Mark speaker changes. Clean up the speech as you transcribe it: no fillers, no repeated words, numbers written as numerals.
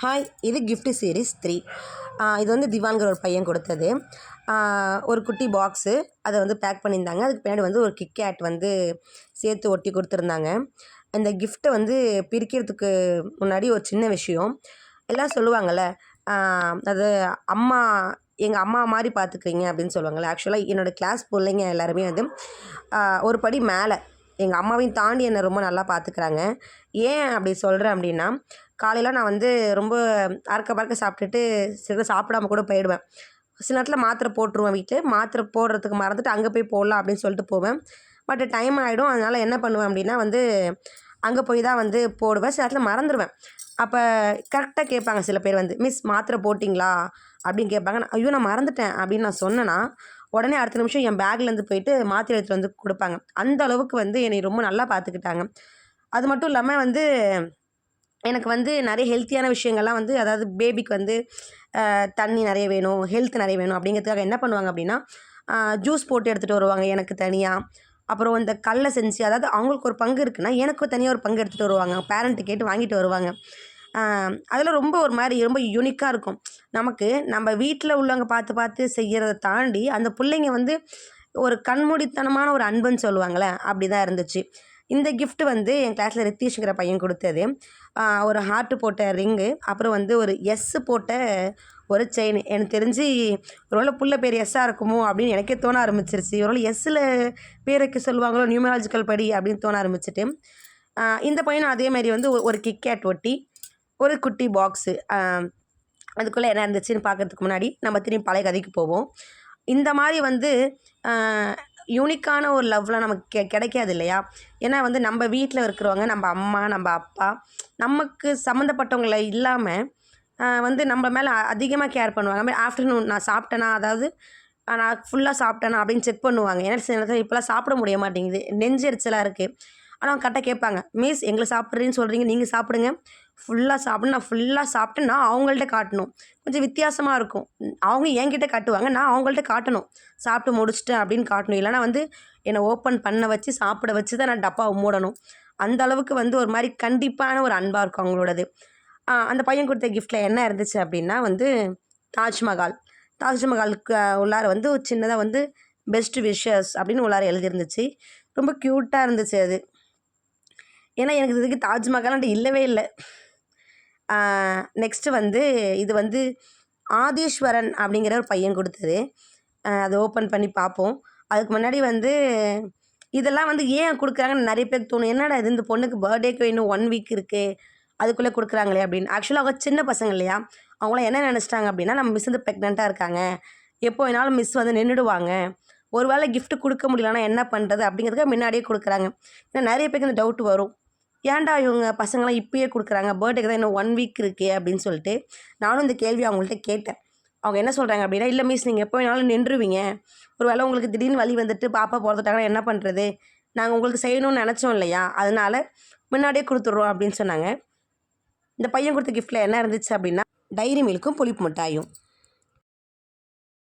Speaker 1: Hi, இது gift series 3. இது வந்து திவான்கிற ஒரு பையன் கொடுத்தது. ஒரு குட்டி பாக்ஸு அதை வந்து பேக் பண்ணியிருந்தாங்க. அதுக்கு பின்னாடி வந்து ஒரு கிட்கேட் வந்து சேர்த்து ஒட்டி கொடுத்துருந்தாங்க. இந்த கிஃப்ட்டை வந்து பிரிக்கிறதுக்கு முன்னாடி ஒரு சின்ன விஷயம். எல்லாம் சொல்லுவாங்கள்ல, அது அம்மா எங்கள் அம்மா மாதிரி பார்த்துக்கிறீங்க அப்படின்னு சொல்லுவாங்கள்ல. ஆக்சுவலாக என்னோடய கிளாஸ் பிள்ளைங்க எல்லாருமே வந்து ஒரு படி மேலே எங்கள் அம்மாவையும் தாண்டி என்னை ரொம்ப நல்லா பார்த்துக்கிறாங்க. ஏன் அப்படி சொல்கிறேன் அப்படின்னா, காலையில் நான் வந்து ரொம்ப அறக்க பறக்க சாப்பிட்டுட்டு சில சாப்பிடாம கூட போயிடுவேன். சில நேரத்தில் மாத்திரை போட்டுருவேன். வீட்டில் மாத்திரை போடுறதுக்கு மறந்துட்டு அங்கே போய் போடலாம் அப்படின்னு சொல்லிட்டு போவேன். பட் டைம் ஆகிடும். அதனால் என்ன பண்ணுவேன் அப்படின்னா வந்து அங்கே போய் தான் வந்து போடுவேன். சில நேரத்தில் மறந்துடுவேன். அப்போ கரெக்டாக கேட்பாங்க சில பேர் வந்து, மிஸ் மாத்திரை போட்டிங்களா அப்படின்னு கேட்பாங்க. ஐயோ நான் மறந்துட்டேன் அப்படின்னு நான் சொன்னேன்னா, உடனே அடுத்த நிமிஷம் என் பேக்லேருந்து போயிட்டு மாத்திரை எடுத்துகிட்டு வந்து கொடுப்பாங்க. அந்த அளவுக்கு வந்து என்னை ரொம்ப நல்லா பார்த்துக்கிட்டாங்க. அது மட்டும் இல்லாமல் வந்து எனக்கு வந்து நிறைய ஹெல்த்தியான விஷயங்கள்லாம் வந்து, அதாவது பேபிக்கு வந்து தண்ணி நிறைய வேணும், ஹெல்த் நிறைய வேணும் அப்படிங்கிறதுக்காக என்ன பண்ணுவாங்க அப்படின்னா, ஜூஸ் போட்டு எடுத்துகிட்டு வருவாங்க எனக்கு தனியாக. அப்புறம் இந்த கடல செஞ்சு, அதாவது அவங்களுக்கு ஒரு பங்கு இருக்குன்னா எனக்கு தனியாக ஒரு பங்கு எடுத்துகிட்டு வருவாங்க. பேரண்ட்டு கேட்டு வாங்கிட்டு வருவாங்க. அதெல்லாம் ரொம்ப ஒரு மாதிரி ரொம்ப யூனிக்காக இருக்கும். நமக்கு நம்ம வீட்டில் உள்ளவங்க பார்த்து பார்த்து செய்கிறத தாண்டி அந்த பிள்ளைங்க வந்து ஒரு கண்மூடித்தனமான ஒரு அன்புன்னு சொல்லுவாங்களே, அப்படி தான் இருந்துச்சு. இந்த கிஃப்ட் வந்து என் கிளாஸில் ரித்தீஷ்ங்கிற பையன் கொடுத்தது. ஒரு ஹார்ட்டு போட்ட ரிங்கு, அப்புறம் வந்து ஒரு எஸ்ஸு போட்ட ஒரு செயின். எனக்கு தெரிஞ்சு ஒருவேளை புள்ள பேர் எஸ்ஸாக இருக்குமோ அப்படின்னு எனக்கே தோண ஆரம்பிச்சிருச்சு. ஒருவேளை எஸ்ஸில் பேர் வைக்க சொல்லுவாங்களோ நியூமராலஜிக்கல் படி அப்படின்னு தோண ஆரம்பிச்சிட்டு, இந்த பையனும் அதேமாதிரி வந்து ஒரு கிட்கேட் ஒட்டி ஒரு குட்டி பாக்ஸு. அதுக்குள்ளே என்ன இருந்துச்சுன்னு பார்க்குறதுக்கு முன்னாடி நம்ம திரும்பி பழைய கதைக்கு போவோம். இந்த மாதிரி வந்து யூனிக்கான ஒரு லவ்லாம் நமக்கு கிடைக்காது இல்லையா? ஏன்னா வந்து நம்ம வீட்டில் இருக்கிறவங்க, நம்ம அம்மா, நம்ம அப்பா, நமக்கு சம்மந்தப்பட்டவங்கள இல்லாமல் வந்து நம்ம மேலே அதிகமாக கேர் பண்ணுவாங்க. அதுமாதிரி ஆஃப்டர்நூன் நான் சாப்பிட்டேனா, அதாவது நான் ஃபுல்லாக சாப்பிட்டேனா அப்படின்னு செக் பண்ணுவாங்க. ஏன்னா சில நேரத்தில் இப்போலாம் சாப்பிட முடிய மாட்டேங்குது, நெஞ்செரிச்சலாக இருக்குது. ஆனால் அவங்க கரெக்டாக கேட்பாங்க, மிஸ் எங்களை சாப்பிட்றேன்னு சொல்கிறீங்க, நீங்கள் சாப்பிடுங்க, ஃபுல்லாக சாப்பிடணும். நான் ஃபுல்லாக சாப்பிட்டு நான் அவங்கள்ட்ட காட்டணும். கொஞ்சம் வித்தியாசமாக இருக்கும். அவங்க என்கிட்ட காட்டுவாங்க, நான் அவங்கள்ட்ட காட்டணும். சாப்பிட்டு முடிச்சிட்டேன் அப்படின்னு காட்டணும். இல்லைனா வந்து என்னை ஓப்பன் பண்ண வச்சு சாப்பிட வச்சு தான் நான் டப்பாவை மூடணும். அந்த அளவுக்கு வந்து ஒரு மாதிரி கண்டிப்பான ஒரு அன்பாக இருக்கும் அவங்களோடது. அந்த பையன் கொடுத்த கிஃப்ட்டில் என்ன இருந்துச்சு அப்படின்னா வந்து தாஜ்மஹால். தாஜ்மஹாலுக்கு உள்ளார வந்து ஒரு சின்னதாக வந்து பெஸ்ட் விஷஸ் அப்படின்னு உள்ளார எழுதியிருந்துச்சு. ரொம்ப க்யூட்டாக இருந்துச்சு அது. ஏன்னா எனக்கு இதுக்கு தாஜ்மஹால்ன்ட்டு இல்லவே இல்லை. நெக்ஸ்ட்டு வந்து இது வந்து ஆதீஸ்வரன் அப்படிங்கிற ஒரு பையன் கொடுத்தது. அதை ஓப்பன் பண்ணி பார்ப்போம். அதுக்கு முன்னாடி வந்து இதெல்லாம் வந்து ஏன் கொடுக்குறாங்கன்னு நிறைய பேருக்கு தோணும். என்னடா இது, இந்த பொண்ணுக்கு பர்த்டேக்கு இன்னும் 1 வீக் இருக்குது, அதுக்குள்ளே கொடுக்குறாங்களே அப்படின்னு. ஆக்சுவலாக அவங்க சின்ன பசங்க இல்லையா? அவங்களாம் என்ன நினச்சிட்டாங்க அப்படின்னா, நம்ம மிஸ் வந்து ப்ரெக்னெண்ட்டாக இருக்காங்க, எப்போ வேணாலும் மிஸ் வந்து நின்றுடுவாங்க, ஒரு வேளை கிஃப்ட் கொடுக்க முடியலன்னா என்ன பண்ணுறது அப்படிங்கிறதுக்கு முன்னாடியே கொடுக்குறாங்க. ஏன்னா நிறைய பேருக்கு இந்த டவுட் வரும், ஏன்டா இவங்க பசங்களாம் இப்போயே கொடுக்குறாங்க, பர்த்டேக்கு தான் இன்னும் 1 வீக் இருக்கே அப்படின்னு சொல்லிட்டு. நானும் இந்த கேள்வி அவங்கள்ட்ட கேட்டேன். அவங்க என்ன சொல்கிறாங்க அப்படின்னா, இல்லை மிஸ் நீங்கள் எப்போ வேணாலும் நின்றுவீங்க, ஒரு வேளை உங்களுக்கு திடீர்னு வலி வந்துட்டு பாப்பா பிறந்துட்டாங்கன்னா என்ன பண்ணுறது, நாங்கள் உங்களுக்கு செய்யணும்னு நினச்சோம் இல்லையா, அதனால் முன்னாடியே கொடுத்துட்றோம் அப்படின்னு சொன்னாங்க. இந்த பையன் கொடுத்த கிஃப்ட்டில் என்ன இருந்துச்சு அப்படின்னா, டைரி மில்க்கும் புளிப்பு மிட்டாயும்.